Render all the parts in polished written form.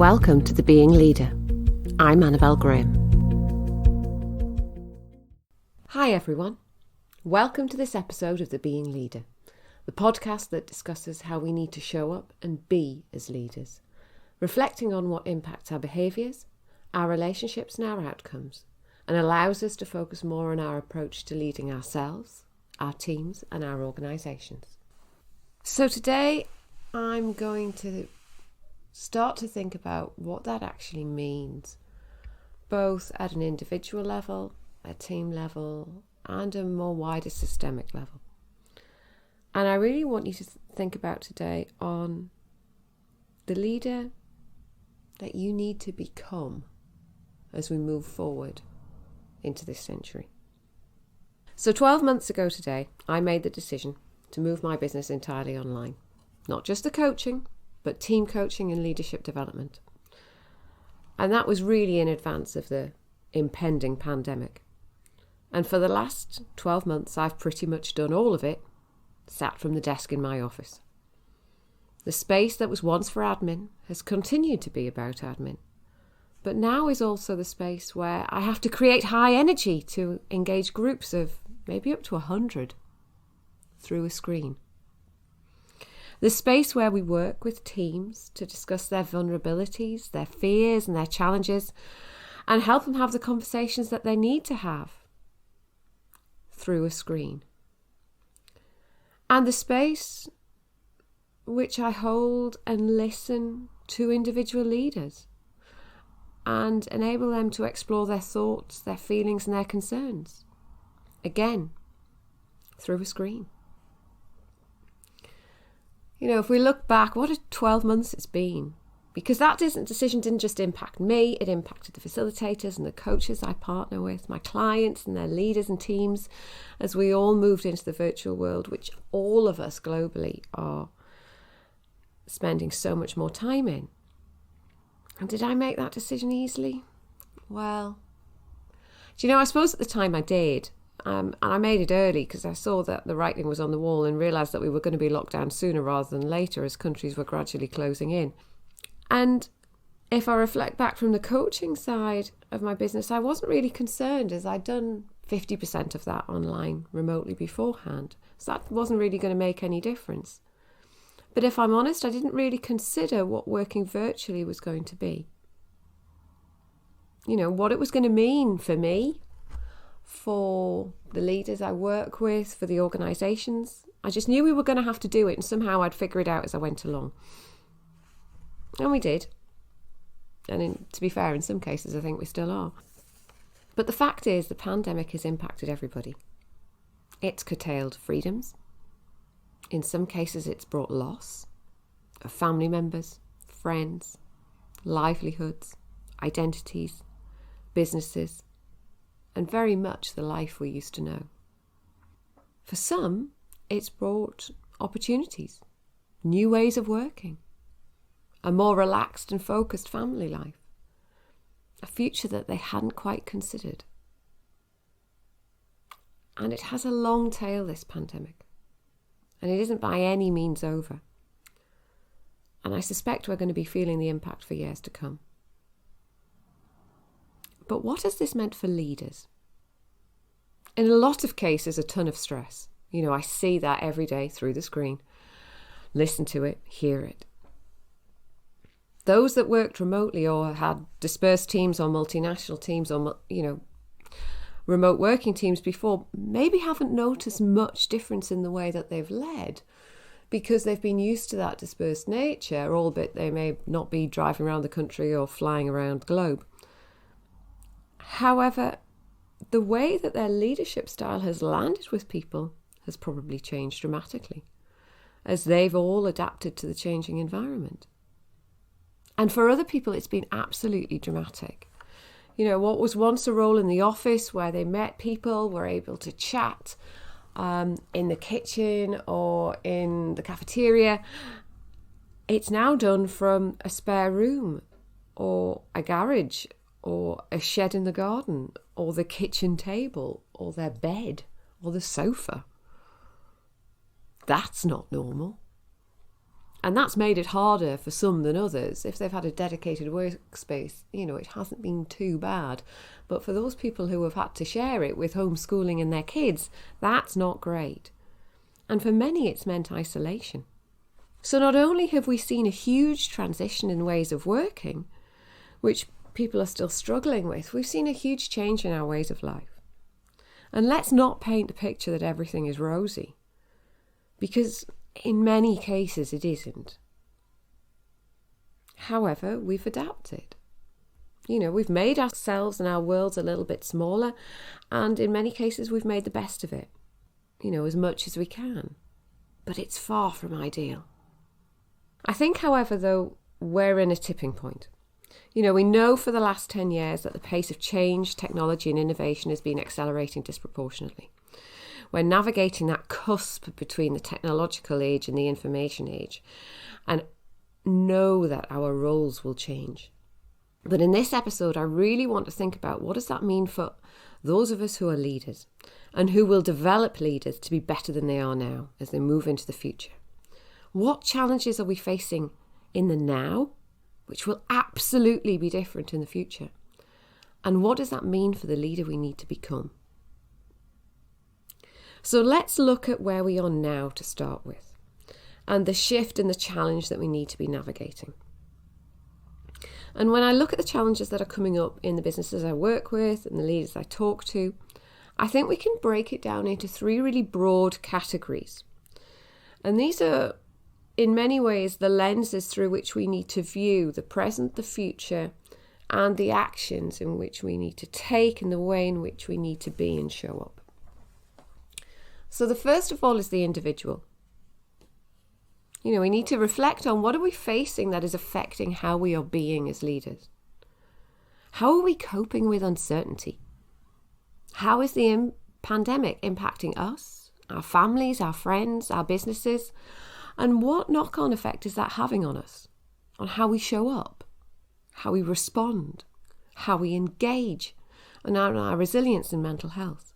Welcome to The Being Leader. I'm Annabelle Graham. Hi everyone. Welcome to this episode of The Being Leader, the podcast that discusses how we need to show up and be as leaders, reflecting on what impacts our behaviours, our relationships and our outcomes, and allows us to focus more on our approach to leading ourselves, our teams and our organisations. So today I'm going to start to think about what that actually means, both at an individual level, a team level, and a more wider systemic level. And I really want you to think about today on the leader that you need to become as we move forward into this century. So 12 months ago today, I made the decision to move my business entirely online. Not just the coaching, but team coaching and leadership development. And that was really in advance of the impending pandemic. And for the last 12 months, I've pretty much done all of it, sat from the desk in my office. The space that was once for admin has continued to be about admin, but now is also the space where I have to create high energy to engage groups of maybe up to 100 through a screen. The space where we work with teams to discuss their vulnerabilities, their fears and their challenges, and help them have the conversations that they need to have through a screen. And the space which I hold and listen to individual leaders and enable them to explore their thoughts, their feelings and their concerns. Again, through a screen. You know, if we look back, what a 12 months it's been. Because that decision didn't just impact me, it impacted the facilitators and the coaches I partner with, my clients and their leaders and teams, as we all moved into the virtual world, which all of us globally are spending so much more time in. And did I make that decision easily? Well, do you know, I suppose at the time I did. And I made it early because I saw that the writing was on the wall and realised that we were going to be locked down sooner rather than later as countries were gradually closing in. And if I reflect back from the coaching side of my business, I wasn't really concerned as I'd done 50% of that online remotely beforehand. So that wasn't really going to make any difference. But if I'm honest, I didn't really consider what working virtually was going to be. You know, what it was going to mean for me, for the leaders I work with, for the organisations. I just knew we were going to have to do it and somehow I'd figure it out as I went along. And we did. And to be fair, in some cases, I think we still are. But the fact is, the pandemic has impacted everybody. It's curtailed freedoms. In some cases, it's brought loss of family members, friends, livelihoods, identities, businesses, and very much the life we used to know. For some, it's brought opportunities, new ways of working, a more relaxed and focused family life, a future that they hadn't quite considered. And it has a long tail, this pandemic, and it isn't by any means over. And I suspect we're going to be feeling the impact for years to come. But what has this meant for leaders? In a lot of cases, a ton of stress. You know, I see that every day through the screen. Listen to it, hear it. Those that worked remotely or had dispersed teams or multinational teams or, remote working teams before maybe haven't noticed much difference in the way that they've led because they've been used to that dispersed nature, albeit they may not be driving around the country or flying around the globe. However, the way that their leadership style has landed with people has probably changed dramatically as they've all adapted to the changing environment. And for other people, it's been absolutely dramatic. You know, what was once a role in the office where they met people, were able to chat in the kitchen or in the cafeteria, it's now done from a spare room or a garage or a shed in the garden or the kitchen table or their bed or the sofa. That's not normal. And that's made it harder for some than others. If they've had a dedicated workspace, it hasn't been too bad. But for those people who have had to share it with homeschooling and their kids, that's not great. And for many, it's meant isolation. So not only have we seen a huge transition in ways of working, which people are still struggling with, we've seen a huge change in our ways of life. And let's not paint the picture that everything is rosy, because in many cases it isn't. However, we've adapted. We've made ourselves and our worlds a little bit smaller, and in many cases we've made the best of it, as much as we can. But it's far from ideal. I think, however, though, we're in a tipping point. We know for the last 10 years that the pace of change, technology and innovation has been accelerating disproportionately. We're navigating that cusp between the technological age and the information age, and know that our roles will change. But in this episode, I really want to think about what does that mean for those of us who are leaders and who will develop leaders to be better than they are now as they move into the future. What challenges are we facing in the now, which will absolutely be different in the future? And what does that mean for the leader we need to become? So let's look at where we are now to start with, and the shift and the challenge that we need to be navigating. And when I look at the challenges that are coming up in the businesses I work with and the leaders I talk to, I think we can break it down into 3 really broad categories. And these are, in many ways, the lenses through which we need to view the present, the future, and the actions in which we need to take and the way in which we need to be and show up. So the first of all is the individual. We need to reflect on what are we facing that is affecting how we are being as leaders. How are we coping with uncertainty? How is the pandemic impacting us, our families, our friends, our businesses? And what knock-on effect is that having on us, on how we show up, how we respond, how we engage, and on our resilience and mental health?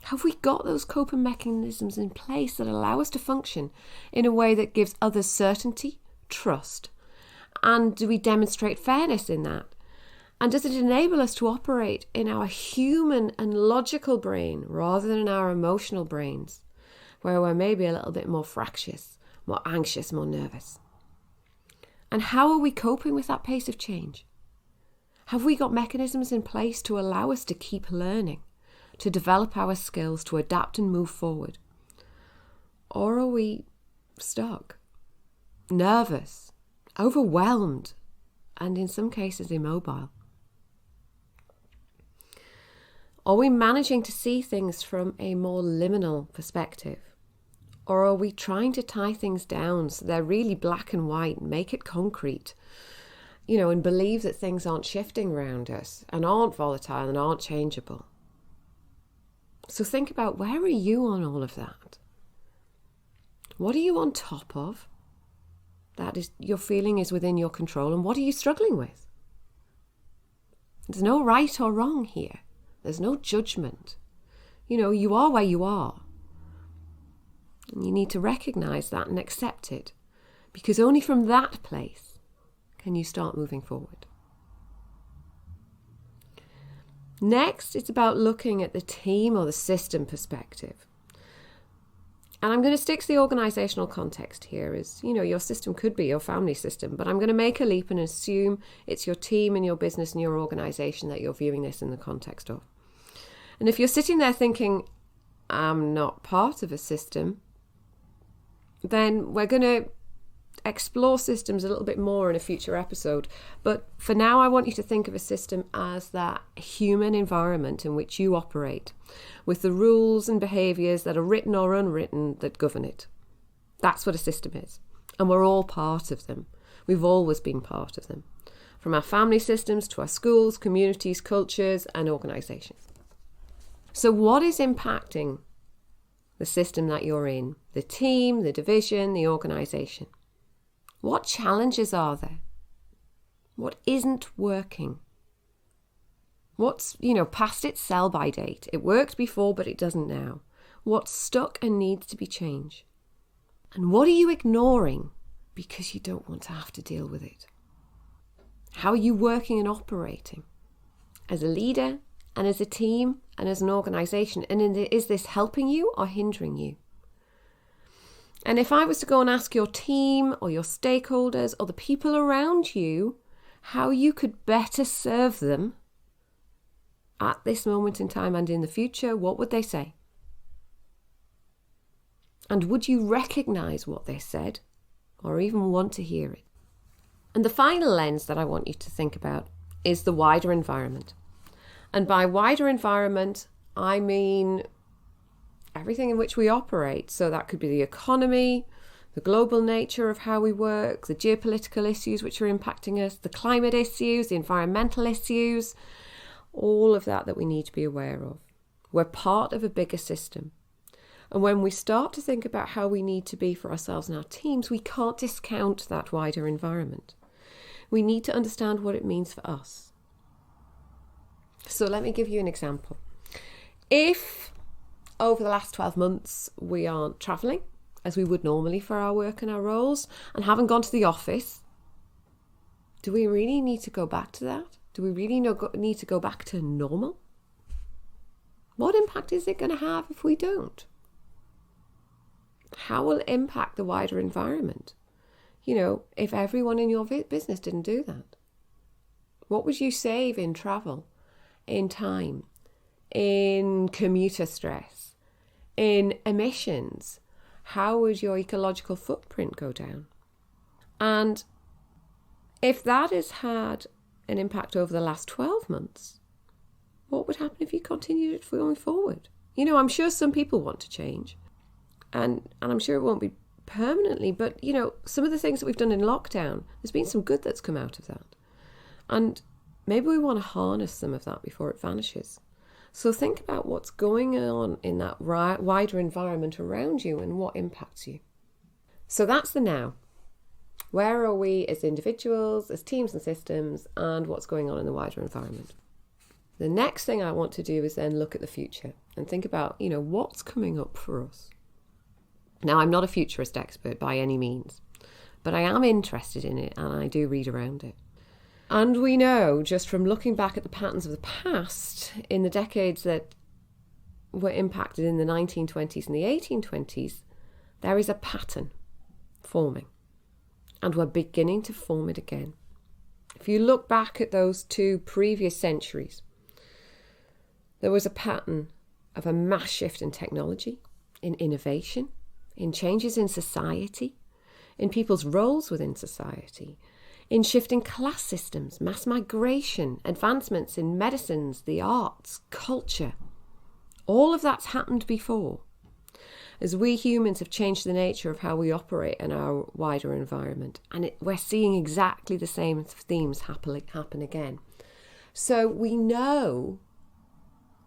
Have we got those coping mechanisms in place that allow us to function in a way that gives others certainty, trust? And do we demonstrate fairness in that? And does it enable us to operate in our human and logical brain rather than in our emotional brains, where we're maybe a little bit more fractious, more anxious, more nervous? And how are we coping with that pace of change? Have we got mechanisms in place to allow us to keep learning, to develop our skills, to adapt and move forward? Or are we stuck, nervous, overwhelmed, and in some cases immobile? Are we managing to see things from a more liminal perspective? Or are we trying to tie things down so they're really black and white and make it concrete, and believe that things aren't shifting around us and aren't volatile and aren't changeable? So think about, where are you on all of that? What are you on top of that is your feeling is within your control, and what are you struggling with? There's no right or wrong here. There's no judgment. You are where you are. And you need to recognize that and accept it, because only from that place can you start moving forward. Next, it's about looking at the team or the system perspective. And I'm going to stick to the organisational context here, as your system could be your family system, but I'm going to make a leap and assume it's your team and your business and your organisation that you're viewing this in the context of. And if you're sitting there thinking, I'm not part of a system, then we're going to explore systems a little bit more in a future episode. But for now, I want you to think of a system as that human environment in which you operate, with the rules and behaviours that are written or unwritten that govern it. That's what a system is. And we're all part of them. We've always been part of them, from our family systems to our schools, communities, cultures, and organisations. So what is impacting the system that you're in, the team, the division, the organisation? What challenges are there? What isn't working? What's, past its sell-by date? It worked before, but it doesn't now. What's stuck and needs to be changed? And what are you ignoring because you don't want to have to deal with it? How are you working and operating as a leader and as a team and as an organisation? And is this helping you or hindering you? And if I was to go and ask your team or your stakeholders or the people around you how you could better serve them at this moment in time and in the future, what would they say? And would you recognise what they said or even want to hear it? And the final lens that I want you to think about is the wider environment. And by wider environment, I mean everything in which we operate. So that could be the economy, the global nature of how we work, the geopolitical issues which are impacting us, the climate issues, the environmental issues, all of that we need to be aware of. We're part of a bigger system. And when we start to think about how we need to be for ourselves and our teams, we can't discount that wider environment. We need to understand what it means for us. So let me give you an example. If over the last 12 months we aren't travelling as we would normally for our work and our roles and haven't gone to the office, do we really need to go back to that? Do we really need to go back to normal? What impact is it going to have if we don't? How will it impact the wider environment? If everyone in your business didn't do that, what would you save in travel, in time, in commuter stress, in emissions? How would your ecological footprint go down? And if that has had an impact over the last 12 months, what would happen if you continued it going forward? I'm sure some people want to change, and I'm sure it won't be permanently, but some of the things that we've done in lockdown, there's been some good that's come out of that. And maybe we want to harness some of that before it vanishes. So think about what's going on in that wider environment around you and what impacts you. So that's the now. Where are we as individuals, as teams and systems, and what's going on in the wider environment? The next thing I want to do is then look at the future and think about, what's coming up for us. Now, I'm not a futurist expert by any means, but I am interested in it and I do read around it. And we know just from looking back at the patterns of the past in the decades that were impacted in the 1920s and the 1820s, there is a pattern forming. And we're beginning to form it again. If you look back at those two previous centuries, there was a pattern of a mass shift in technology, in innovation, in changes in society, in people's roles within society, in shifting class systems, mass migration, advancements in medicines, the arts, culture. All of that's happened before. As we humans have changed the nature of how we operate in our wider environment, and we're seeing exactly the same themes happen again. So we know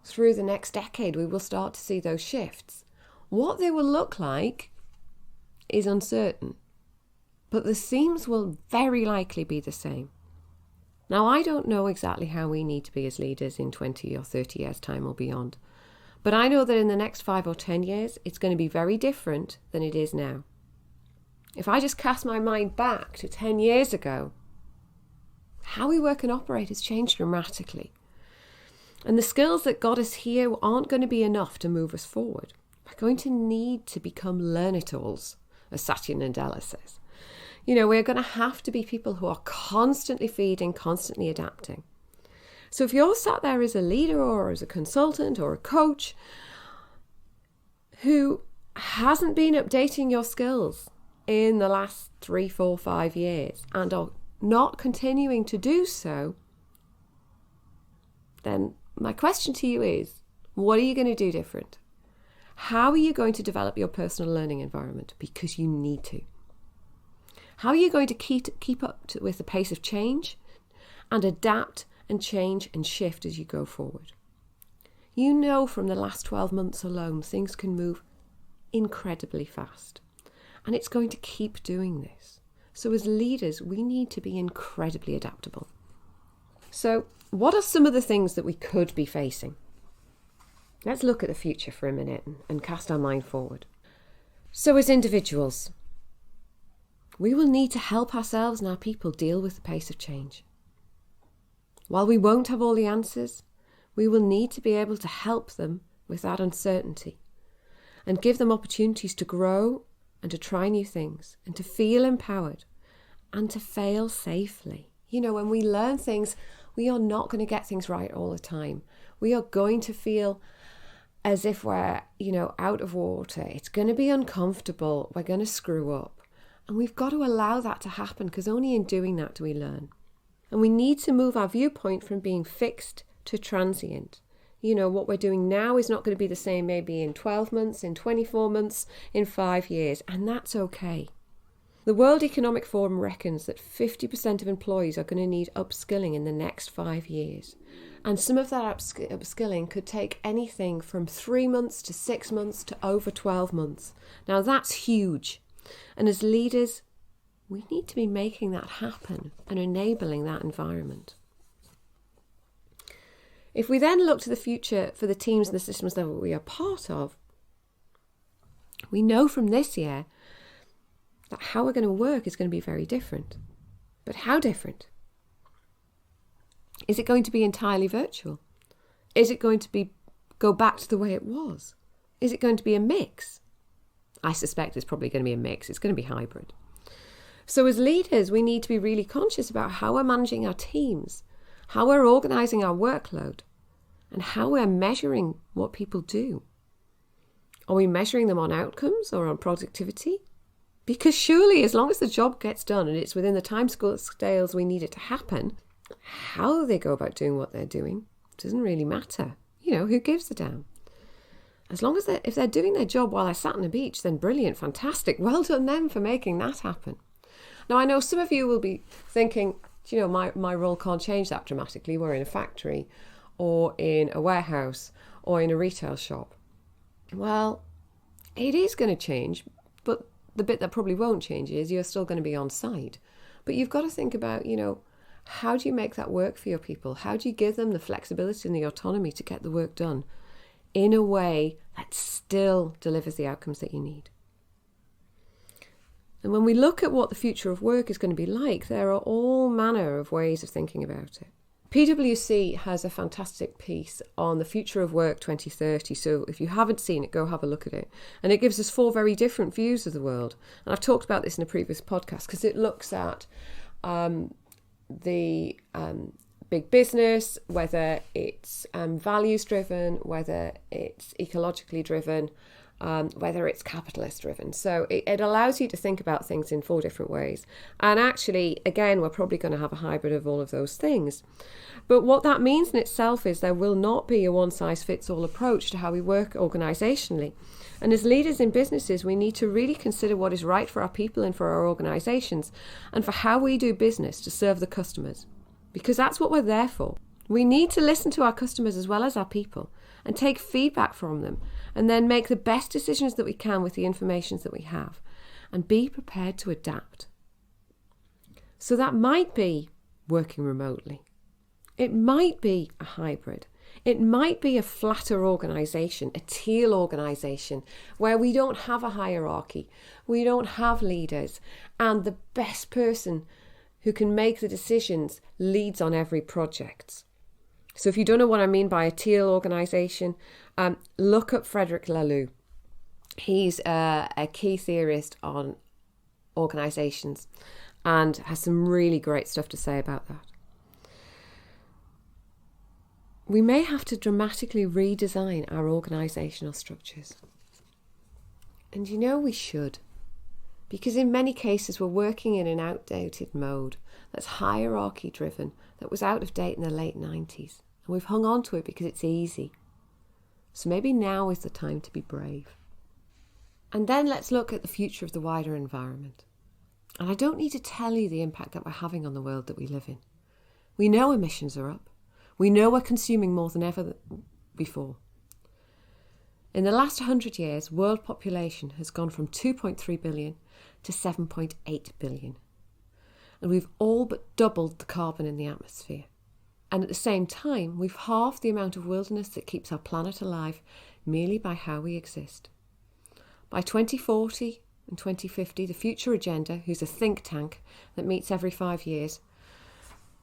through the next decade we will start to see those shifts. What they will look like is uncertain, but the themes will very likely be the same. Now, I don't know exactly how we need to be as leaders in 20 or 30 years' time or beyond, but I know that in the next 5 or 10 years, it's going to be very different than it is now. If I just cast my mind back to 10 years ago, how we work and operate has changed dramatically. And the skills that got us here aren't going to be enough to move us forward. We're going to need to become learn-it-alls, as Satya Nadella says. We're going to have to be people who are constantly feeding, constantly adapting. So if you're sat there as a leader or as a consultant or a coach who hasn't been updating your skills in the last 3, 4, 5 years and are not continuing to do so, then my question to you is, what are you going to do different? How are you going to develop your personal learning environment? Because you need to. How are you going to keep up with the pace of change and adapt and change and shift as you go forward? From the last 12 months alone, things can move incredibly fast. And it's going to keep doing this. So as leaders, we need to be incredibly adaptable. So what are some of the things that we could be facing? Let's look at the future for a minute and cast our mind forward. So as individuals, we will need to help ourselves and our people deal with the pace of change. While we won't have all the answers, we will need to be able to help them with that uncertainty and give them opportunities to grow and to try new things and to feel empowered and to fail safely. You know, when we learn things, we are not going to get things right all the time. We are going to feel as if we're, out of water. It's going to be uncomfortable. We're going to screw up. And we've got to allow that to happen, because only in doing that do we learn. And we need to move our viewpoint from being fixed to transient. What we're doing now is not going to be the same maybe in 12 months, in 24 months, in 5 years, and that's okay. The World Economic Forum reckons that 50% of employees are going to need upskilling in the next 5 years. And some of that upskilling could take anything from 3 months to 6 months to over 12 months. Now that's huge. And as leaders, we need to be making that happen and enabling that environment. If we then look to the future for the teams and the systems that we are part of, we know from this year that how we're going to work is going to be very different. But how different? Is it going to be entirely virtual? Is it going to go back to the way it was? Is it going to be a mix? I suspect it's probably going to be a mix. It's going to be hybrid. So as leaders, we need to be really conscious about how we're managing our teams, how we're organising our workload, and how we're measuring what people do. Are we measuring them on outcomes or on productivity? Because surely, as long as the job gets done and it's within the timescales we need it to happen, how they go about doing what they're doing doesn't really matter. Who gives a damn? As long as if they're doing their job while they're sat on the beach, then brilliant, fantastic. Well done them for making that happen. Now, I know some of you will be thinking, my role can't change that dramatically. We're in a factory or in a warehouse or in a retail shop. Well, it is going to change, but the bit that probably won't change is you're still going to be on site. But you've got to think about, how do you make that work for your people? How do you give them the flexibility and the autonomy to get the work done in a way that still delivers the outcomes that you need? And when we look at what the future of work is going to be like, there are all manner of ways of thinking about it. PwC has a fantastic piece on the future of work 2030. So if you haven't seen it, go have a look at it. And it gives us 4 very different views of the world. And I've talked about this in a previous podcast, because it looks at the big business, whether it's values driven, whether it's ecologically driven, whether it's capitalist driven. So it allows you to think about things in 4 different ways. And actually, again, we're probably going to have a hybrid of all of those things. But what that means in itself is there will not be a one-size-fits-all approach to how we work organisationally. And as leaders in businesses, we need to really consider what is right for our people and for our organisations, and for how we do business to serve the customers. Because that's what we're there for. We need to listen to our customers as well as our people and take feedback from them, and then make the best decisions that we can with the information that we have, and be prepared to adapt. So that might be working remotely. It might be a hybrid. It might be a flatter organisation, a teal organisation, where we don't have a hierarchy, we don't have leaders, and the best person who can make the decisions leads on every project. So if you don't know what I mean by a teal organisation, look up Frederick Laloux. He's a key theorist on organisations and has some really great stuff to say about that. We may have to dramatically redesign our organisational structures. And we should. Because in many cases we're working in an outdated mode that's hierarchy driven, that was out of date in the late 90s. And we've hung on to it because it's easy. So maybe now is the time to be brave. And then let's look at the future of the wider environment. And I don't need to tell you the impact that we're having on the world that we live in. We know emissions are up. We know we're consuming more than ever before. In the last 100 years, world population has gone from 2.3 billion to 7.8 billion. And we've all but doubled the carbon in the atmosphere. And at the same time, we've halved the amount of wilderness that keeps our planet alive merely by how we exist. By 2040, in 2050, the Future Agenda, who's a think tank that meets every 5 years,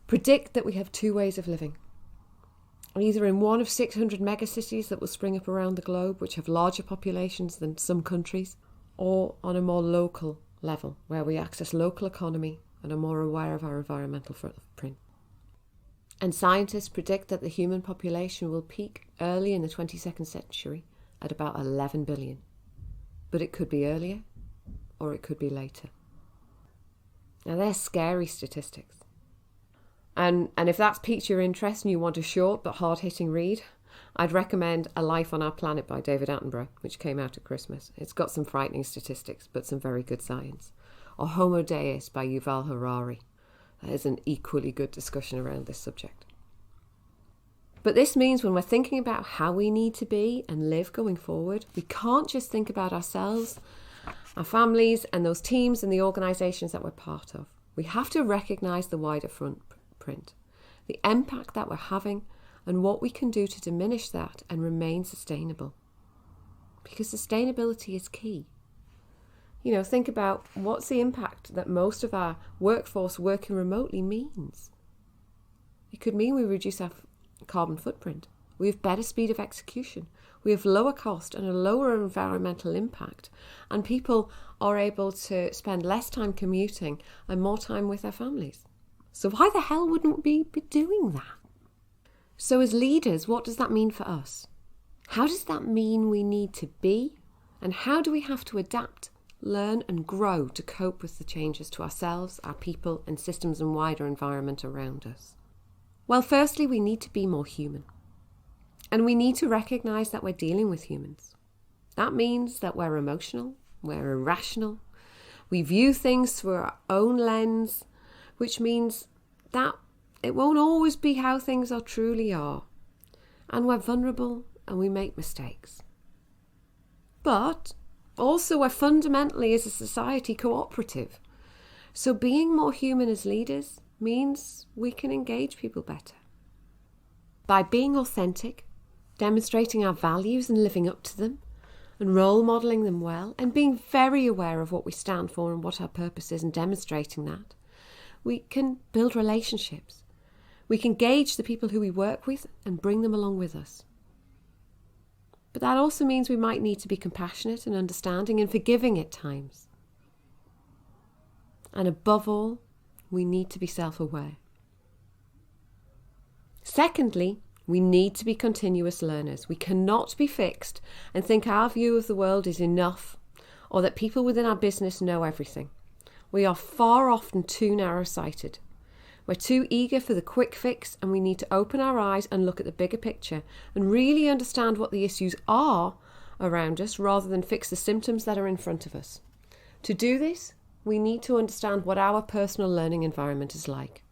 predict that we have two ways of living. Either in one of 600 megacities that will spring up around the globe, which have larger populations than some countries, or on a more local level, where we access local economy and are more aware of our environmental footprint. And scientists predict that the human population will peak early in the 22nd century at about 11 billion. But it could be earlier, or it could be later. Now, they're scary statistics. And if that's piqued your interest and you want a short but hard-hitting read, I'd recommend A Life on Our Planet by David Attenborough, which came out at Christmas. It's got some frightening statistics, but some very good science. Or Homo Deus by Yuval Harari. That is an equally good discussion around this subject. But this means when we're thinking about how we need to be and live going forward, we can't just think about ourselves, our families, and those teams and the organisations that we're part of. We have to recognise the wider footprint, the impact that we're having, and what we can do to diminish that and remain sustainable. Because sustainability is key. Think about what's the impact that most of our workforce working remotely means. It could mean we reduce our carbon footprint. We have better speed of execution. We have lower cost and a lower environmental impact. And people are able to spend less time commuting and more time with their families. So why the hell wouldn't we be doing that? So as leaders, what does that mean for us? How does that mean we need to be? And how do we have to adapt, learn and grow to cope with the changes to ourselves, our people and systems and wider environment around us? Well, firstly, we need to be more human. And we need to recognise that we're dealing with humans. That means that we're emotional, we're irrational, we view things through our own lens, which means that it won't always be how things truly are. And we're vulnerable and we make mistakes. But also we're fundamentally, as a society, cooperative. So being more human as leaders means we can engage people better. By being authentic, demonstrating our values and living up to them, and role modelling them well, and being very aware of what we stand for and what our purpose is and demonstrating that, we can build relationships. We can gauge the people who we work with and bring them along with us. But that also means we might need to be compassionate and understanding and forgiving at times. And above all, we need to be self-aware. Secondly, we need to be continuous learners. We cannot be fixed and think our view of the world is enough, or that people within our business know everything. We are far often too narrow-sighted. We're too eager for the quick fix, and we need to open our eyes and look at the bigger picture and really understand what the issues are around us rather than fix the symptoms that are in front of us. To do this, we need to understand what our personal learning environment is like.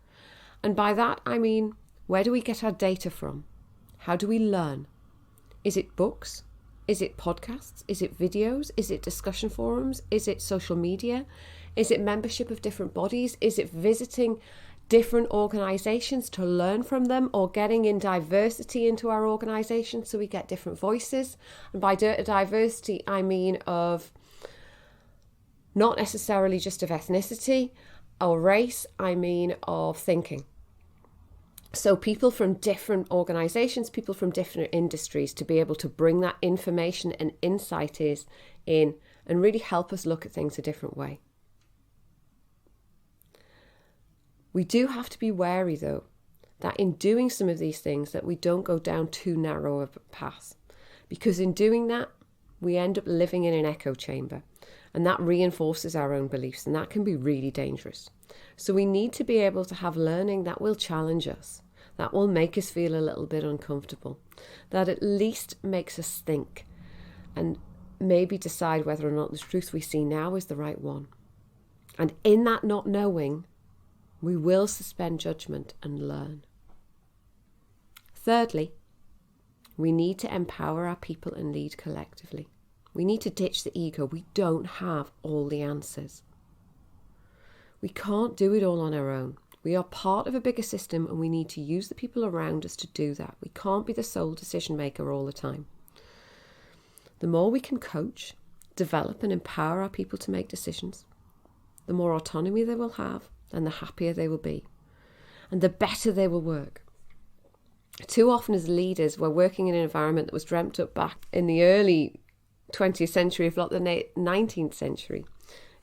And by that, I mean, where do we get our data from? How do we learn? Is it books? Is it podcasts? Is it videos? Is it discussion forums? Is it social media? Is it membership of different bodies? Is it visiting different organisations to learn from them, or getting in diversity into our organisation so we get different voices? And by diversity, I mean of not necessarily just of ethnicity or race, I mean of thinking. So people from different organisations, people from different industries, to be able to bring that information and insight in and really help us look at things a different way. We do have to be wary, though, that in doing some of these things that we don't go down too narrow of a path. Because in doing that, we end up living in an echo chamber, and that reinforces our own beliefs, and that can be really dangerous. So we need to be able to have learning that will challenge us, that will make us feel a little bit uncomfortable, that at least makes us think and maybe decide whether or not the truth we see now is the right one. And in that not knowing, we will suspend judgment and learn. Thirdly, we need to empower our people and lead collectively. We need to ditch the ego. We don't have all the answers. We can't do it all on our own. We are part of a bigger system, and we need to use the people around us to do that. We can't be the sole decision maker all the time. The more we can coach, develop and empower our people to make decisions, the more autonomy they will have and the happier they will be, and the better they will work. Too often as leaders, we're working in an environment that was dreamt up back in the early 20th century, if not the 19th century.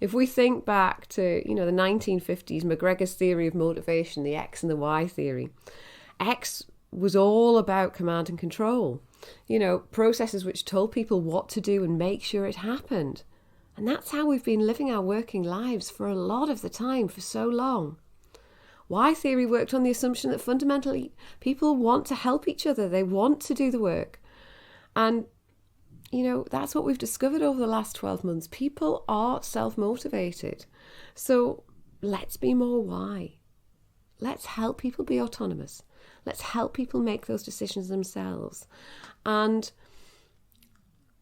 If we think back to, the 1950s, McGregor's theory of motivation, the X and the Y theory, X was all about command and control, processes which told people what to do and make sure it happened. And that's how we've been living our working lives for a lot of the time, for so long. Y theory worked on the assumption that fundamentally people want to help each other. They want to do the work. And, that's what we've discovered over the last 12 months. People are self-motivated. So let's be more Y. Let's help people be autonomous. Let's help people make those decisions themselves. And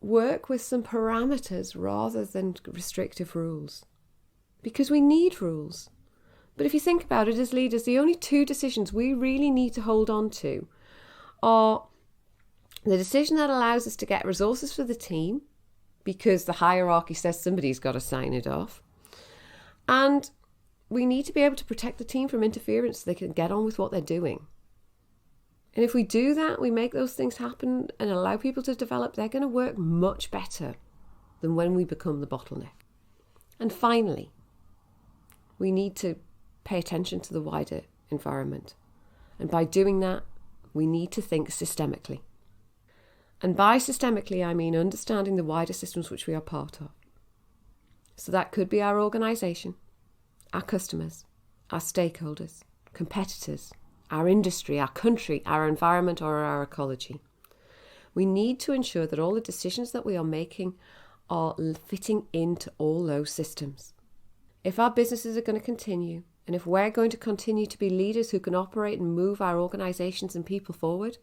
work with some parameters rather than restrictive rules. Because we need rules. But if you think about it as leaders, the only two decisions we really need to hold on to are the decision that allows us to get resources for the team, because the hierarchy says somebody's got to sign it off. And we need to be able to protect the team from interference so they can get on with what they're doing. And if we do that, we make those things happen and allow people to develop, they're going to work much better than when we become the bottleneck. And finally, we need to pay attention to the wider environment. And by doing that, we need to think systemically. And by systemically, I mean understanding the wider systems which we are part of. So that could be our organisation, our customers, our stakeholders, competitors, our industry, our country, our environment, or our ecology. We need to ensure that all the decisions that we are making are fitting into all those systems. If our businesses are going to continue, and if we're going to continue to be leaders who can operate and move our organisations and people forward,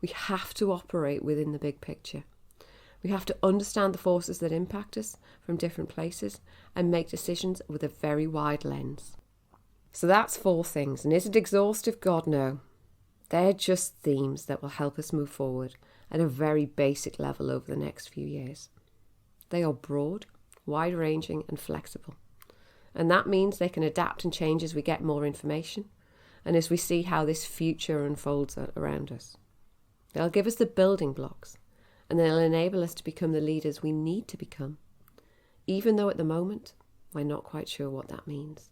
we have to operate within the big picture. We have to understand the forces that impact us from different places and make decisions with a very wide lens. So that's 4 things. And is it exhaustive? God, no. They're just themes that will help us move forward at a very basic level over the next few years. They are broad, wide-ranging and flexible. And that means they can adapt and change as we get more information and as we see how this future unfolds around us. They'll give us the building blocks and they'll enable us to become the leaders we need to become, even though at the moment we're not quite sure what that means.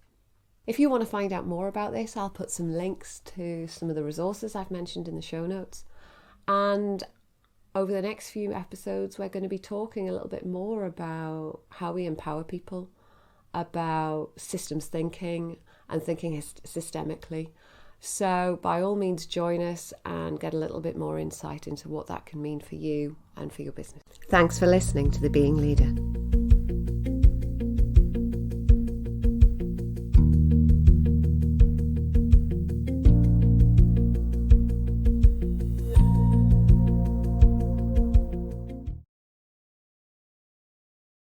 If you want to find out more about this, I'll put some links to some of the resources I've mentioned in the show notes. And over the next few episodes, we're going to be talking a little bit more about how we empower people, about systems thinking and thinking systemically. So by all means, join us and get a little bit more insight into what that can mean for you and for your business. Thanks for listening to The Being Leader.